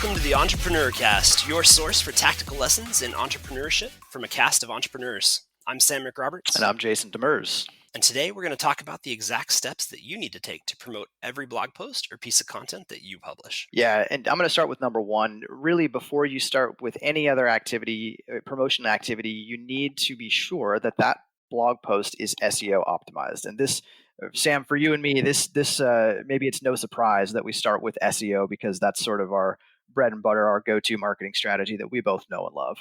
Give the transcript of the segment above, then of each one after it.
Welcome to the Entrepreneur Cast, your source for tactical lessons in entrepreneurship from a cast of entrepreneurs. I'm Sam McRoberts. And I'm Jayson Demers. And today we're going to talk about the exact steps that you need to take to promote every blog post or piece of content that you publish. Yeah, and I'm going to start with number one. Really, before you start with any other activity, promotion activity, you need to be sure that that blog post is SEO optimized. And this, Sam, for you and me, this maybe it's no surprise that we start with SEO because that's sort of our bread and butter, our go-to marketing strategy that we both know and love.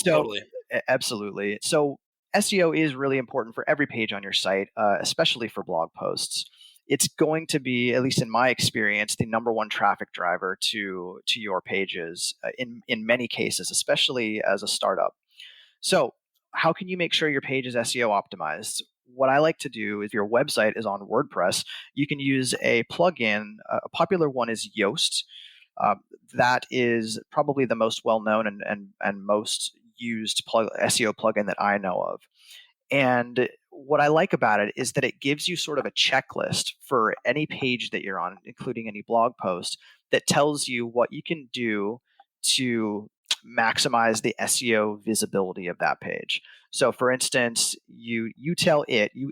Totally. Absolutely. So SEO is really important for every page on your site, especially for blog posts. It's going to be, at least in my experience, the number one traffic driver to your pages in many cases, especially as a startup. So how can you make sure your page is SEO optimized? What I like to do, if your website is on WordPress, you can use a plugin. A popular one is Yoast. That is probably the most well-known and most used SEO plugin that I know of. And what I like about it is that it gives you sort of a checklist for any page that you're on, including any blog post, that tells you what you can do to maximize the SEO visibility of that page. So for instance, you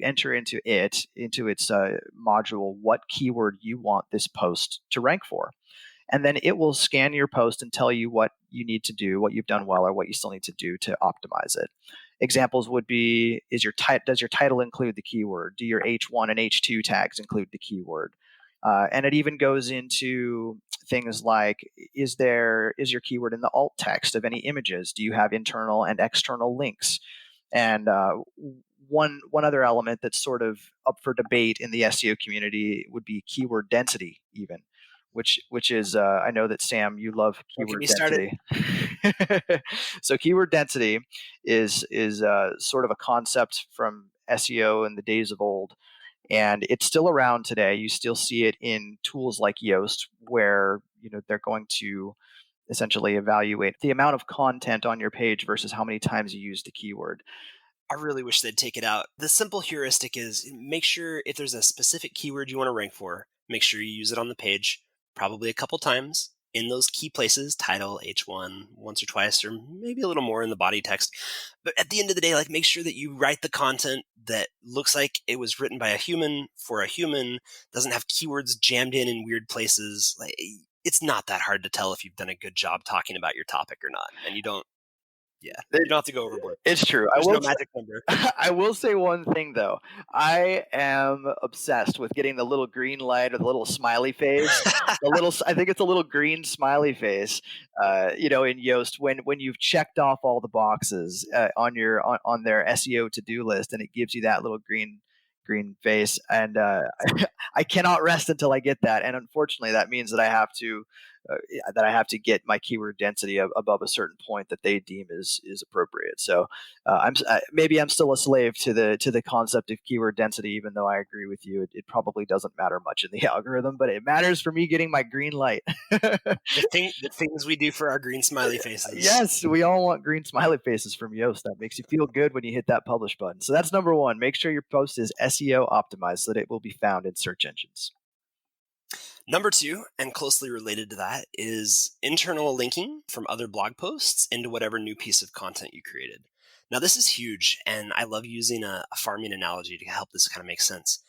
enter into its module what keyword you want this post to rank for. And then it will scan your post and tell you what you need to do, what you've done well, or what you still need to do to optimize it. Examples would be, does your title include the keyword? Do your H1 and H2 tags include the keyword? And it even goes into things like, is your keyword in the alt text of any images? Do you have internal and external links? And one other element that's sort of up for debate in the SEO community would be keyword density, even. Which is, I know that Sam, you love keyword density. So keyword density is sort of a concept from SEO in the days of old, and it's still around today. You still see it in tools like Yoast, where they're going to essentially evaluate the amount of content on your page versus how many times you use the keyword. I really wish they'd take it out. The simple heuristic is make sure if there's a specific keyword you want to rank for, make sure you use it on the page. Probably a couple times in those key places, title, H1, once or twice, or maybe a little more in the body text. But at the end of the day, make sure that you write the content that looks like it was written by a human for a human, doesn't have keywords jammed in weird places. It's not that hard to tell if you've done a good job talking about your topic or not. And you don't have to go overboard. It's true. There's no magic number. I will say one thing though. I am obsessed with getting the little green light or the little smiley face. I think it's a little green smiley face. In Yoast when you've checked off all the boxes on their SEO to-do list, and it gives you that little green face. And I cannot rest until I get that. And unfortunately, that means that I have to get my keyword density above a certain point that they deem is appropriate. So maybe I'm still a slave to the concept of keyword density, even though I agree with you. It probably doesn't matter much in the algorithm, but it matters for me getting my green light. The things we do for our green smiley faces. Yes, we all want green smiley faces from Yoast. That makes you feel good when you hit that publish button. So that's number one. Make sure your post is SEO optimized so that it will be found in search engines. Number two, and closely related to that, is internal linking from other blog posts into whatever new piece of content you created. Now, this is huge, and I love using a farming analogy to help this kind of make sense.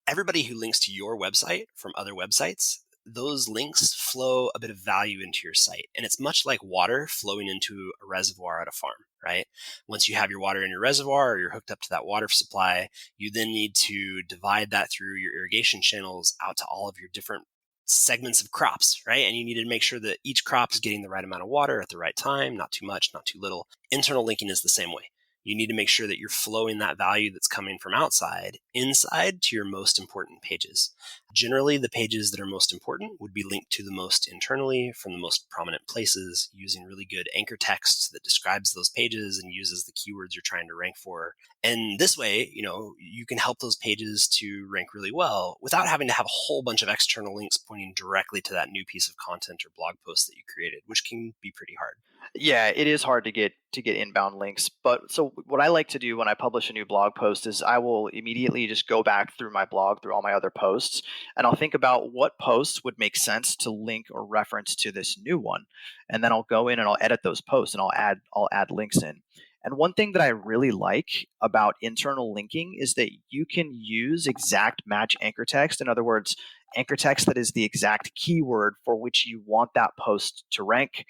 Everybody who links to your website from other websites, those links flow a bit of value into your site. And it's much like water flowing into a reservoir at a farm, right? Once you have your water in your reservoir or you're hooked up to that water supply, you then need to divide that through your irrigation channels out to all of your different segments of crops, right? And you need to make sure that each crop is getting the right amount of water at the right time, not too much, not too little. Internal linking is the same way. You need to make sure that you're flowing that value that's coming from outside inside to your most important pages. Generally, the pages that are most important would be linked to the most internally from the most prominent places, using really good anchor text that describes those pages and uses the keywords you're trying to rank for. And this way, you can help those pages to rank really well without having to have a whole bunch of external links pointing directly to that new piece of content or blog post that you created, which can be pretty hard. Yeah, it is hard to get inbound links. But so what I like to do when I publish a new blog post is I will immediately just go back through my blog, through all my other posts, and I'll think about what posts would make sense to link or reference to this new one. And then I'll go in and I'll edit those posts and I'll add links in. And one thing that I really like about internal linking is that you can use exact match anchor text. In other words, anchor text that is the exact keyword for which you want that post to rank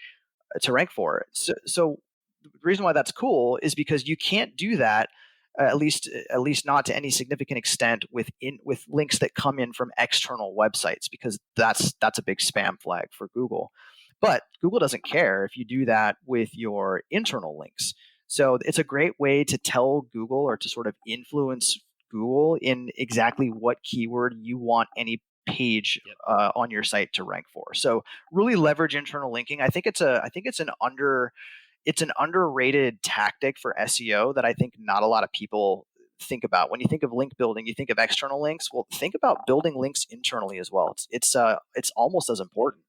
for. So the reason why that's cool is because you can't do that, at least not to any significant extent with links that come in from external websites, because that's a big spam flag for Google. But Google doesn't care if you do that with your internal links. So it's a great way to tell Google, or to sort of influence Google in exactly what keyword you want any page Yep. on your site to rank for. So really leverage internal linking. I think it's an underrated tactic for SEO that I think not a lot of people think about. When you think of link building, you think of external links. Well, think about building links internally as well. It's almost as important.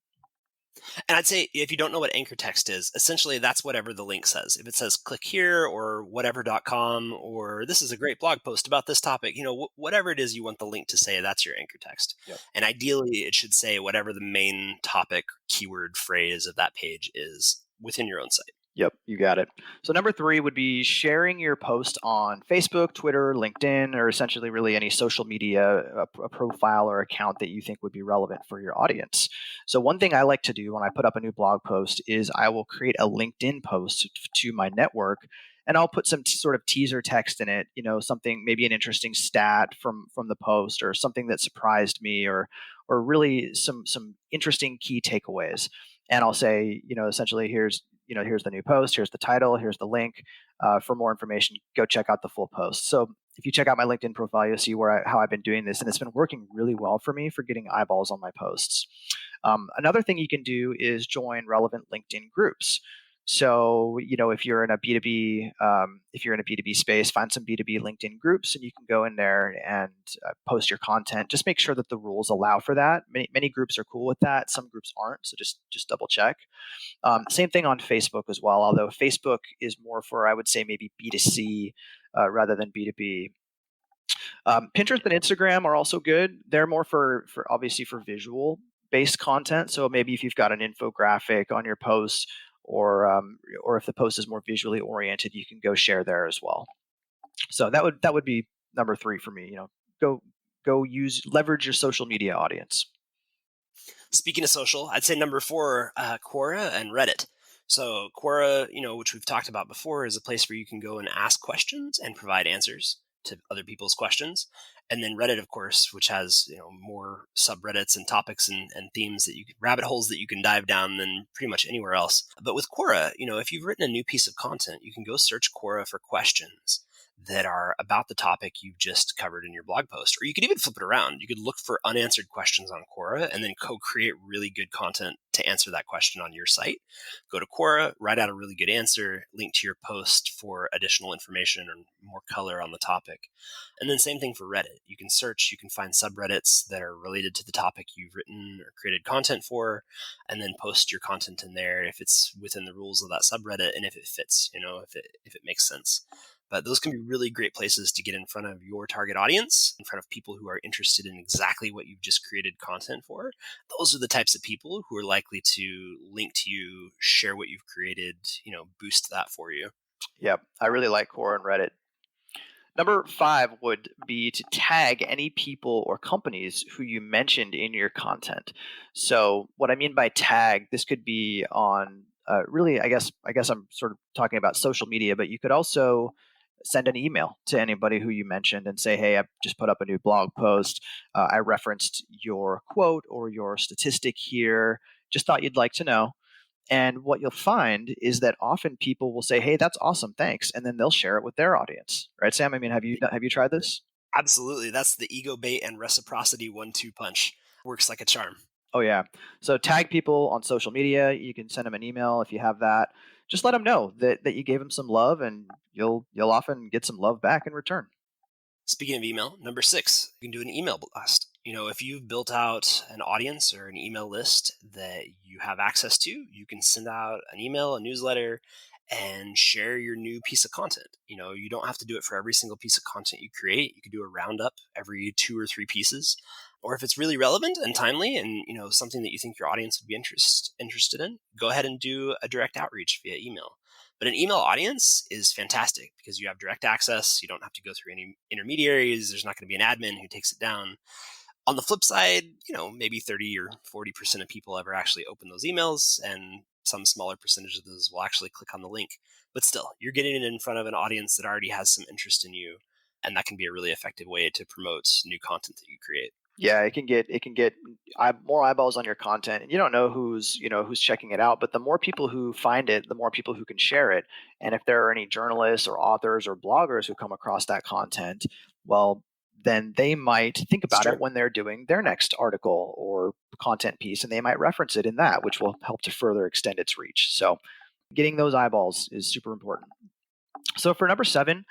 And I'd say if you don't know what anchor text is, essentially that's whatever the link says. If it says click here or whatever.com, or this is a great blog post about this topic, whatever it is you want the link to say, that's your anchor text. Yep. And ideally, it should say whatever the main topic, keyword, phrase of that page is within your own site. Yep, you got it. So number 3 would be sharing your post on Facebook, Twitter, LinkedIn, or essentially really any social media, a profile or account that you think would be relevant for your audience. So one thing I like to do when I put up a new blog post is I will create a LinkedIn post to my network, and I'll put some sort of teaser text in it, something, maybe an interesting stat from the post, or something that surprised me, or really some interesting key takeaways. And I'll say, essentially, here's the new post, here's the title, here's the link. For more information, go check out the full post. So if you check out my LinkedIn profile, you'll see how I've been doing this, and it's been working really well for me for getting eyeballs on my posts. Another thing you can do is join relevant LinkedIn groups. So, if you're in a B2B space, find some B2B LinkedIn groups, and you can go in there and post your content. Just make sure that the rules allow for that. Many groups are cool with that. Some groups aren't. So just double check. Same thing on Facebook as well, although Facebook is more for, I would say, maybe B2C rather than B2B. Pinterest and Instagram are also good. They're more for obviously for visual based content. So maybe if you've got an infographic on your post, or if the post is more visually oriented, you can go share there as well. So that would be number 3 for me. Leverage your social media audience. Speaking of social, I'd say number 4, Quora and Reddit. So Quora, which we've talked about before, is a place where you can go and ask questions and provide answers to other people's questions. And then Reddit, of course, which has more subreddits and topics and themes rabbit holes that you can dive down than pretty much anywhere else. But with Quora, if you've written a new piece of content, you can go search Quora for questions that are about the topic you've just covered in your blog post. Or you could even flip it around. You could look for unanswered questions on Quora and then co-create really good content to answer that question on your site. Go to Quora, write out a really good answer, link to your post for additional information or more color on the topic. And then same thing for Reddit. You can search, you can find subreddits that are related to the topic you've written or created content for, and then post your content in there if it's within the rules of that subreddit and if it fits, if it makes sense. But those can be really great places to get in front of your target audience, in front of people who are interested in exactly what you've just created content for. Those are the types of people who are likely to link to you, share what you've created, boost that for you. Yep, I really like Quora and Reddit. Number 5 would be to tag any people or companies who you mentioned in your content. So what I mean by tag, this could be on really, I guess I'm sort of talking about social media, but you could also send an email to anybody who you mentioned and say, hey, I've just put up a new blog post. I referenced your quote or your statistic here. Just thought you'd like to know. And what you'll find is that often people will say, hey, that's awesome, thanks. And then they'll share it with their audience. Right, Sam? I mean, have you tried this? Absolutely. That's the ego bait and reciprocity 1-2 punch. Works like a charm. Oh, yeah. So tag people on social media. You can send them an email if you have that. Just let them know that you gave them some love, and you'll often get some love back in return. Speaking of email, number 6, you can do an email blast. If you've built out an audience or an email list that you have access to, you can send out an email, a newsletter, and share your new piece of content. You don't have to do it for every single piece of content you create. You could do a roundup every 2 or 3 pieces, Or if it's really relevant and timely and something that you think your audience would be interested in, go ahead and do a direct outreach via email. But an email audience is fantastic because you have direct access. You don't have to go through any intermediaries. There's not going to be an admin who takes it down. On the flip side, maybe 30 or 40% of people ever actually open those emails, and some smaller percentage of those will actually click on the link. But still, you're getting it in front of an audience that already has some interest in you, and that can be a really effective way to promote new content that you create. Yeah, it can get more eyeballs on your content, and you don't know who's checking it out. But the more people who find it, the more people who can share it. And if there are any journalists or authors or bloggers who come across that content, well, then they might think It's about true. it when they're doing their next article or content piece, and they might reference it in that, which will help to further extend its reach. So, getting those eyeballs is super important. So for number 7,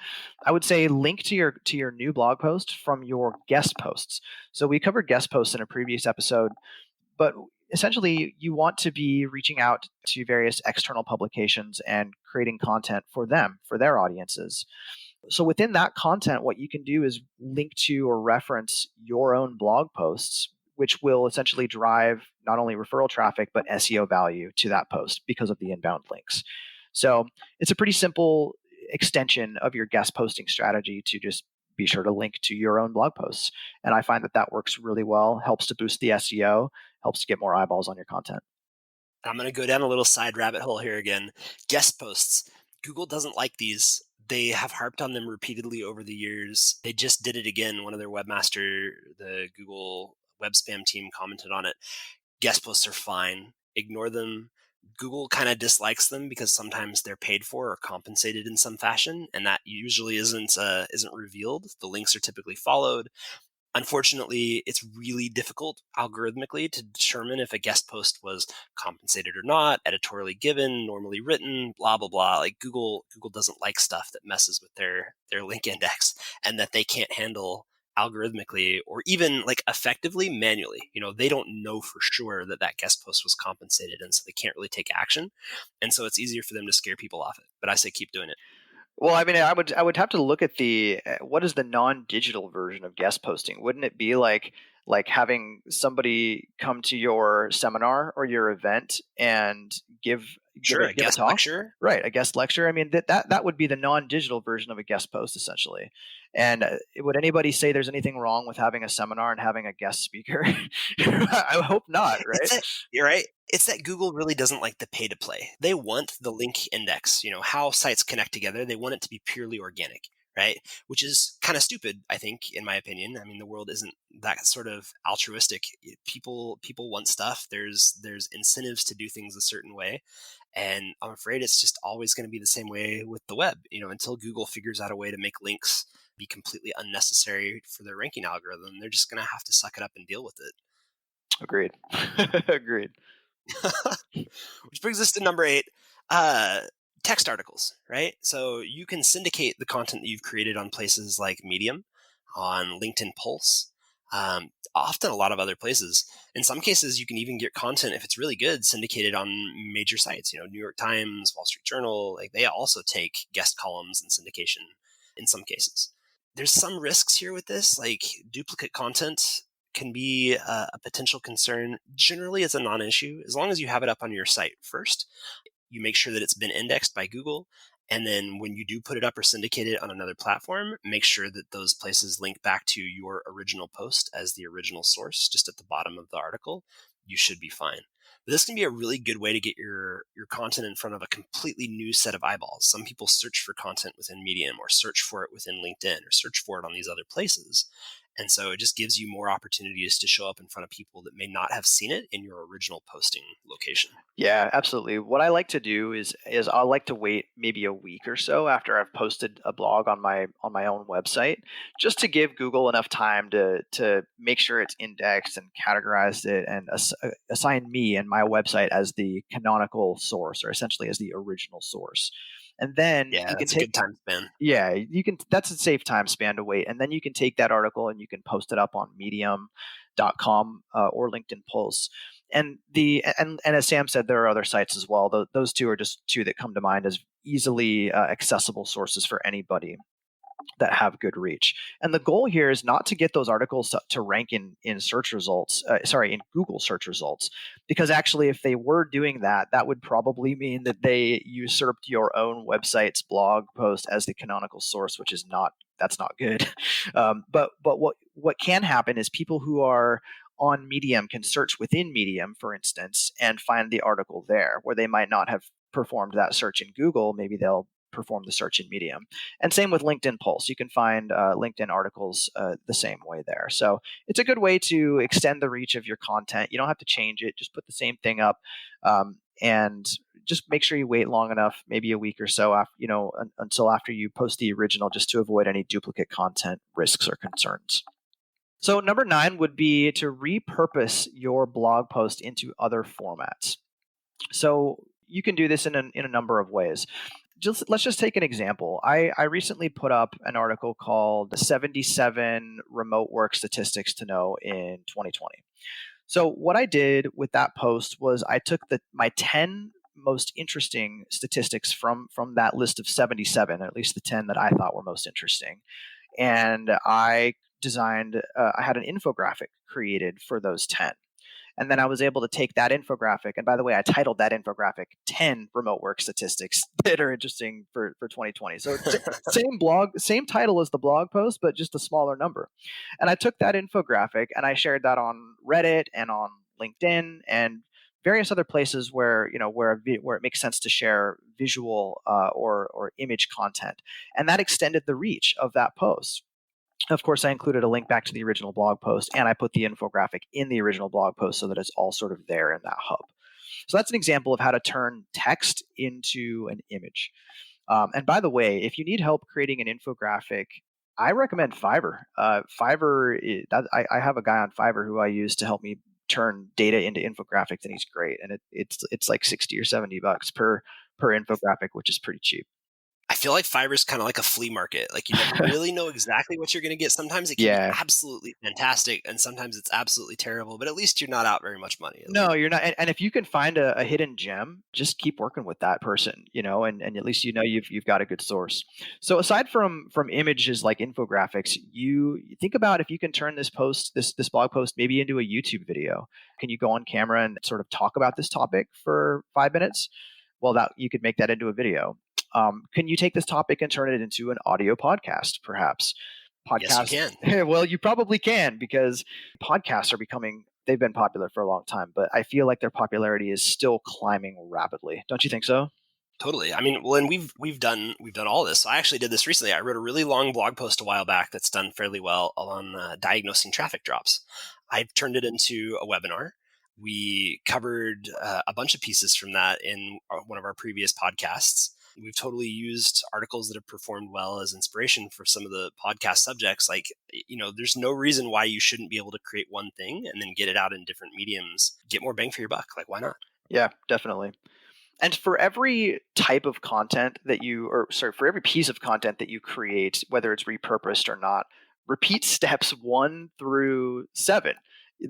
I would say link to your new blog post from your guest posts. So we covered guest posts in a previous episode, but essentially you want to be reaching out to various external publications and creating content for them, for their audiences. So within that content, what you can do is link to or reference your own blog posts, which will essentially drive not only referral traffic, but SEO value to that post because of the inbound links. So it's a pretty simple extension of your guest posting strategy to just be sure to link to your own blog posts. And I find that that works really well, helps to boost the SEO, helps to get more eyeballs on your content. I'm going to go down a little side rabbit hole here again. Guest posts. Google doesn't like these. They have harped on them repeatedly over the years. They just did it again. One of their webmaster, the Google web spam team, commented on it. Guest posts are fine. Ignore them. Google kind of dislikes them because sometimes they're paid for or compensated in some fashion, and that usually isn't revealed. The links are typically followed. Unfortunately, it's really difficult algorithmically to determine if a guest post was compensated or not, editorially given, normally written, blah blah blah. Like Google doesn't like stuff that messes with their link index and that they can't handle algorithmically or even like effectively manually. They don't know for sure that that guest post was compensated, and so they can't really take action. And so it's easier for them to scare people off it. But I say keep doing it. Well, I mean, I would have to look at the what is the non-digital version of guest posting? Wouldn't it be like having somebody come to your seminar or your event and give give Sure, a a give a guest talk? lecture. Right, a guest lecture. I mean, that would be the non-digital version of a guest post essentially. And would anybody say there's anything wrong with having a seminar and having a guest speaker? I hope not, It's right? that You're right. It's that Google really doesn't like the pay to play. They want the link index, how sites connect together. They want it to be purely organic, right? Which is kind of stupid, I think, in my opinion. I mean, the world isn't that sort of altruistic. People want stuff. There's incentives to do things a certain way, and I'm afraid it's just always going to be the same way with the web. Until Google figures out a way to make links be completely unnecessary for their ranking algorithm, they're just going to have to suck it up and deal with it. Agreed. Agreed. Which brings us to number 8, uh, text articles, right? So you can syndicate the content that you've created on places like Medium, on LinkedIn Pulse, often a lot of other places. In some cases, you can even get content, if it's really good, syndicated on major sites. New York Times, Wall Street Journal, like they also take guest columns and syndication in some cases. There's some risks here with this, like duplicate content can be a potential concern. Generally, it's a non-issue as long as you have it up on your site first. You make sure that it's been indexed by Google, and then when you do put it up or syndicate it on another platform, make sure that those places link back to your original post as the original source, just at the bottom of the article. You should be fine. But this can be a really good way to get your content in front of a completely new set of eyeballs. Some people search for content within Medium or search for it within LinkedIn or search for it on these other places. And so it just gives you more opportunities to show up in front of people that may not have seen it in your original posting location. Yeah, absolutely. What I like to do is I like to wait maybe a week or so after I've posted a blog on my own website, just to give Google enough time to make sure it's indexed and categorized it and assign me and my website as the canonical source, or essentially as the original source. And then Yeah, you can that's a take good time span. yeah, you can that's a safe time span to wait. And then you can take that article and you can post it up on medium.com or LinkedIn Pulse. And as Sam said, there are other sites as well. Those two are just two that come to mind as easily accessible sources for anybody. that have good reach. And the goal here is not to get those articles to rank in search results, in Google search results, because actually, if they were doing that, that would probably mean that they usurped your own website's blog post as the canonical source, which is not that's not good. But what can happen is people who are on Medium can search within Medium, for instance, and find the article there where they might not have performed that search in Google. Maybe they'll perform the search in Medium. And same with LinkedIn Pulse. You can find LinkedIn articles the same way there. So it's a good way to extend the reach of your content. You don't have to change it. Just put the same thing up, and just make sure you wait long enough, maybe a week or so after, until after you post the original, just to avoid any duplicate content risks or concerns. So number 9 would be to repurpose your blog post into other formats. So you can do this in a number of ways. Let's just take an example. I recently put up an article called 77 Remote Work Statistics to Know in 2020. So what I did with that post was I took my 10 most interesting statistics from that list of 77, or at least the 10 that I thought were most interesting, and I had an infographic created for those 10. And then I was able to take that infographic. And by the way, I titled that infographic 10 remote work statistics that are interesting for 2020. So same title as the blog post, but just a smaller number. And I took that infographic and I shared that on Reddit and on LinkedIn and various other places where it makes sense to share visual or image content. And that extended the reach of that post. Of course, I included a link back to the original blog post, and I put the infographic in the original blog post so that it's all sort of there in that hub. So that's an example of how to turn text into an image. And by the way, if you need help creating an infographic, I recommend Fiverr. Fiverr, I have a guy on Fiverr who I use to help me turn data into infographics, and he's great. And it's like $60 or $70 per infographic, which is pretty cheap. I feel like Fiverr's kind of like a flea market. Like you never really know exactly what you're going to get. Sometimes it can be absolutely fantastic, and sometimes it's absolutely terrible. But at least you're not out very much money. No, you're not. And if you can find a hidden gem, just keep working with that person, and at least you've got a good source. So aside from images like infographics, you think about if you can turn this blog post maybe into a YouTube video. Can you go on camera and sort of talk about this topic for 5 minutes? Well, that you could make that into a video. Can you take this topic and turn it into an audio podcast, perhaps? Yes, you can. Well, you probably can, because podcasts they've been popular for a long time, but I feel like their popularity is still climbing rapidly. Don't you think so? Totally. I mean, well, and we've done all this. So I actually did this recently. I wrote a really long blog post a while back that's done fairly well on diagnosing traffic drops. I've turned it into a webinar. We covered a bunch of pieces from that in one of our previous podcasts. We've totally used articles that have performed well as inspiration for some of the podcast subjects. Like, there's no reason why you shouldn't be able to create one thing and then get it out in different mediums, get more bang for your buck. Like, why not? Yeah, definitely. And for every type of content for every piece of content that you create, whether it's repurposed or not, repeat steps 1 through 7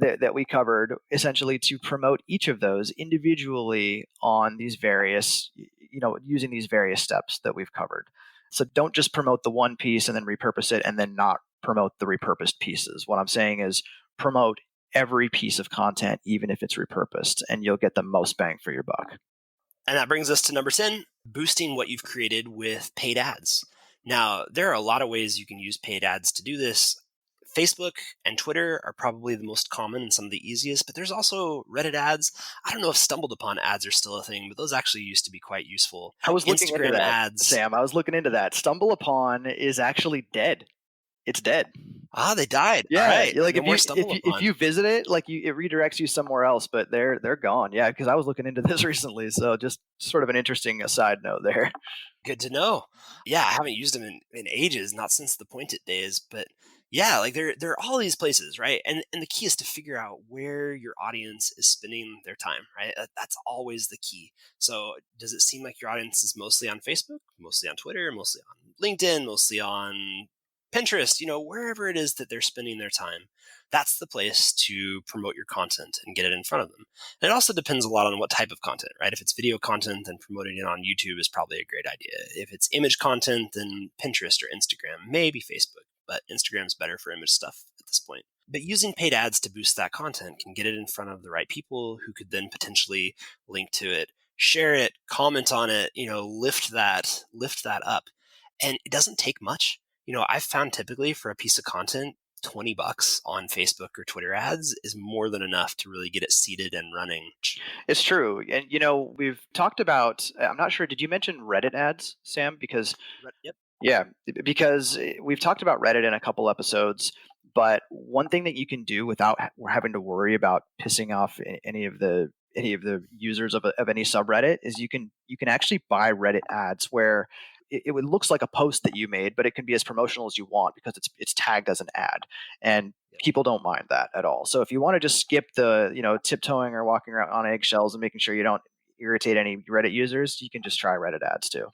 that we covered, essentially to promote each of those individually on these various, using these various steps that we've covered. So don't just promote the one piece and then repurpose it and then not promote the repurposed pieces. What I'm saying is promote every piece of content, even if it's repurposed, and you'll get the most bang for your buck. And that brings us to number 10, boosting what you've created with paid ads. Now, there are a lot of ways you can use paid ads to do this. Facebook and Twitter are probably the most common and some of the easiest, but there's also Reddit ads. I don't know if stumbled upon ads are still a thing, but those actually used to be quite useful. I was looking into that, ads. Sam. I was looking into that. Stumble upon is actually dead. It's dead. Ah, they died. Yeah, all right. Like if you visit it, it redirects you somewhere else, but they're gone. Yeah, because I was looking into this recently, so just sort of an interesting aside note there. Good to know. Yeah, I haven't used them in ages, not since the Point It days, but yeah, like there are all these places, right? And the key is to figure out where your audience is spending their time, right? That's always the key. So does it seem like your audience is mostly on Facebook, mostly on Twitter, mostly on LinkedIn, mostly on Pinterest, wherever it is that they're spending their time? that's the place to promote your content and get it in front of them. And it also depends a lot on what type of content, right? If it's video content, then promoting it on YouTube is probably a great idea. If it's image content, then Pinterest or Instagram, maybe Facebook, but Instagram's better for image stuff at this point. But using paid ads to boost that content can get it in front of the right people who could then potentially link to it, share it, comment on it, lift that up. And it doesn't take much. I've found typically for a piece of content, $20 on Facebook or Twitter ads is more than enough to really get it seated and running. It's true. And, we've talked about, I'm not sure, did you mention Reddit ads, Sam? Because, Yep. yeah, because we've talked about Reddit in a couple episodes, but one thing that you can do without having to worry about pissing off any of the users of any subreddit is you can actually buy Reddit ads where it looks like a post that you made, but it can be as promotional as you want because it's tagged as an ad, and people don't mind that at all. So if you want to just skip the tiptoeing or walking around on eggshells and making sure you don't irritate any Reddit users, you can just try Reddit ads too.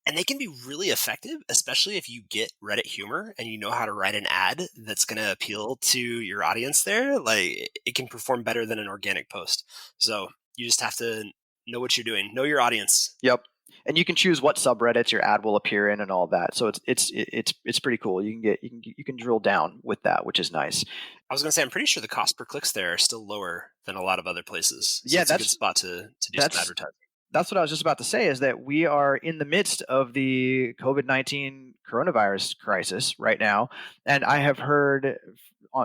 And they can be really effective, especially if you get Reddit humor and you know how to write an ad that's going to appeal to your audience there. Like, it can perform better than an organic post. So you just have to know what you're doing, know your audience. Yep. And you can choose what subreddits your ad will appear in and all that. So it's pretty cool. You can drill down with that, which is nice. I was going to say, I'm pretty sure the cost per clicks there are still lower than a lot of other places. So yeah, that's a good spot to do some advertising. That's what I was just about to say, is that we are in the midst of the COVID-19 coronavirus crisis right now. And I have heard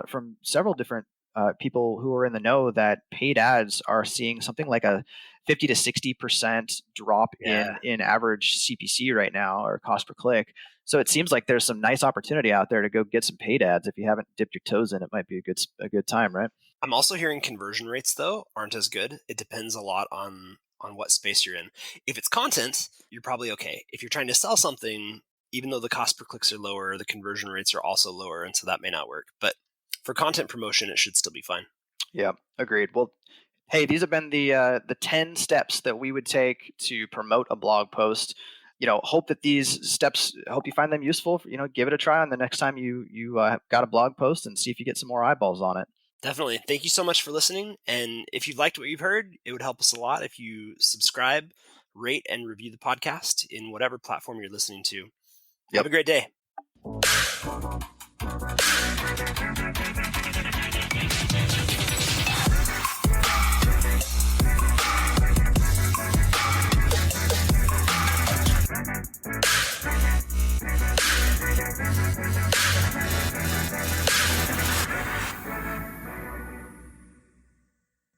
from several different people who are in the know that paid ads are seeing something like a 50 to 60% drop in average CPC right now, or cost per click. So it seems like there's some nice opportunity out there to go get some paid ads. If you haven't dipped your toes in, it might be a good time, right? I'm also hearing conversion rates, though, aren't as good. It depends a lot on what space you're in. If it's content, you're probably okay. If you're trying to sell something, even though the cost per clicks are lower, the conversion rates are also lower, and so that may not work. But for content promotion, it should still be fine. Yeah, agreed. Well, hey, these have been the 10 steps that we would take to promote a blog post. Hope that these steps, hope you find them useful. Give it a try on the next time you got a blog post and see if you get some more eyeballs on it. Definitely. Thank you so much for listening. And if you've liked what you've heard, it would help us a lot if you subscribe, rate, and review the podcast in whatever platform you're listening to. Have a great day.